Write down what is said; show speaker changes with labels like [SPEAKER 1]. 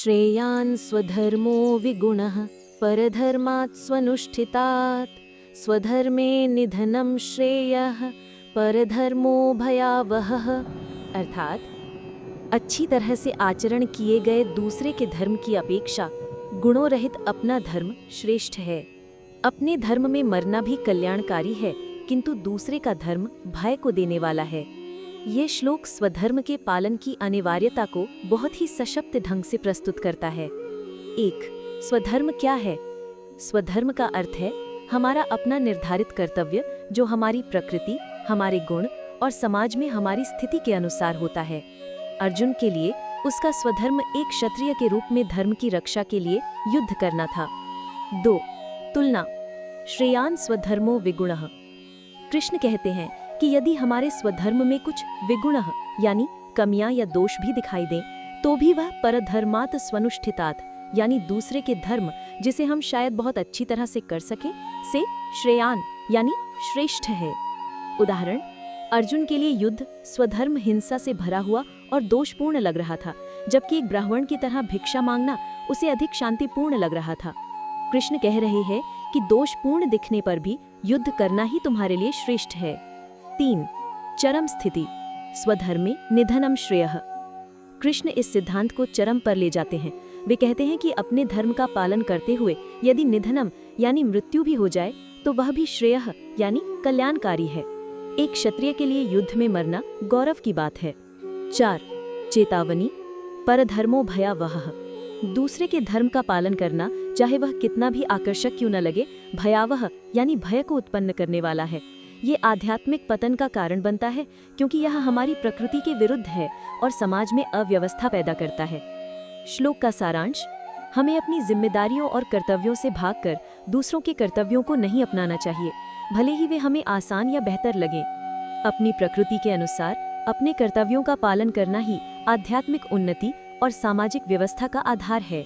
[SPEAKER 1] श्रेयान् स्वधर्मो विगुणः परधर्मात् स्वनुष्ठितात् स्वधर्मे निधनं श्रेयः परधर्मो भयावहः। अर्थात अच्छी तरह से आचरण किए गए दूसरे के धर्म की अपेक्षा गुणों रहित अपना धर्म श्रेष्ठ है। अपने धर्म में मरना भी कल्याणकारी है, किंतु दूसरे का धर्म भय को देने वाला है। ये श्लोक स्वधर्म के पालन की अनिवार्यता को बहुत ही सशक्त ढंग से प्रस्तुत करता है। 1. स्वधर्म क्या है? स्वधर्म का अर्थ है हमारा अपना निर्धारित कर्तव्य जो हमारी प्रकृति, हमारे गुण और समाज में हमारी स्थिति के अनुसार होता है। अर्जुन के लिए उसका स्वधर्म एक क्षत्रिय के रूप में धर्म की रक्षा के लिए युद्ध करना था। 2. तुलना। श्रेयान् स्वधर्मो विगुणः। कृष्ण कहते हैं कि यदि हमारे स्वधर्म में कुछ विगुणः यानी कमियां या दोष भी दिखाई दें, तो भी वह परधर्मात् स्वनुष्ठितात् यानी दूसरे के धर्म जिसे हम शायद बहुत अच्छी तरह से कर सके से श्रेयान् यानी श्रेष्ठ है। उदाहरण, अर्जुन के लिए युद्ध स्वधर्म हिंसा से भरा हुआ और दोषपूर्ण लग रहा था, जबकि एक ब्राह्मण की तरह भिक्षा मांगना उसे अधिक शांतिपूर्ण लग रहा था। कृष्ण कह रहे हैं कि दोषपूर्ण दिखने पर भी युद्ध करना ही तुम्हारे लिए श्रेष्ठ है। 3. चरम स्थिति। स्वधर्मे निधनम श्रेयः। कृष्ण इस सिद्धांत को चरम पर ले जाते हैं। वे कहते हैं कि अपने धर्म का पालन करते हुए यदि निधनम यानी मृत्यु भी हो जाए तो वह भी श्रेयः यानी कल्याणकारी है। एक क्षत्रिय के लिए युद्ध में मरना गौरव की बात है। 4. चेतावनी। परधर्मो भयावहः। दूसरे के धर्म का पालन करना, चाहे वह कितना भी आकर्षक क्यों न लगे, भयावह यानी भय को उत्पन्न करने वाला है। ये आध्यात्मिक पतन का कारण बनता है, क्योंकि यह हमारी प्रकृति के विरुद्ध है और समाज में अव्यवस्था पैदा करता है। श्लोक का सारांश: हमें अपनी जिम्मेदारियों और कर्तव्यों से भागकर दूसरों के कर्तव्यों को नहीं अपनाना चाहिए, भले ही वे हमें आसान या बेहतर लगें। अपनी प्रकृति के अनुसार अपने कर्तव्यों का पालन करना ही आध्यात्मिक उन्नति और सामाजिक व्यवस्था का आधार है।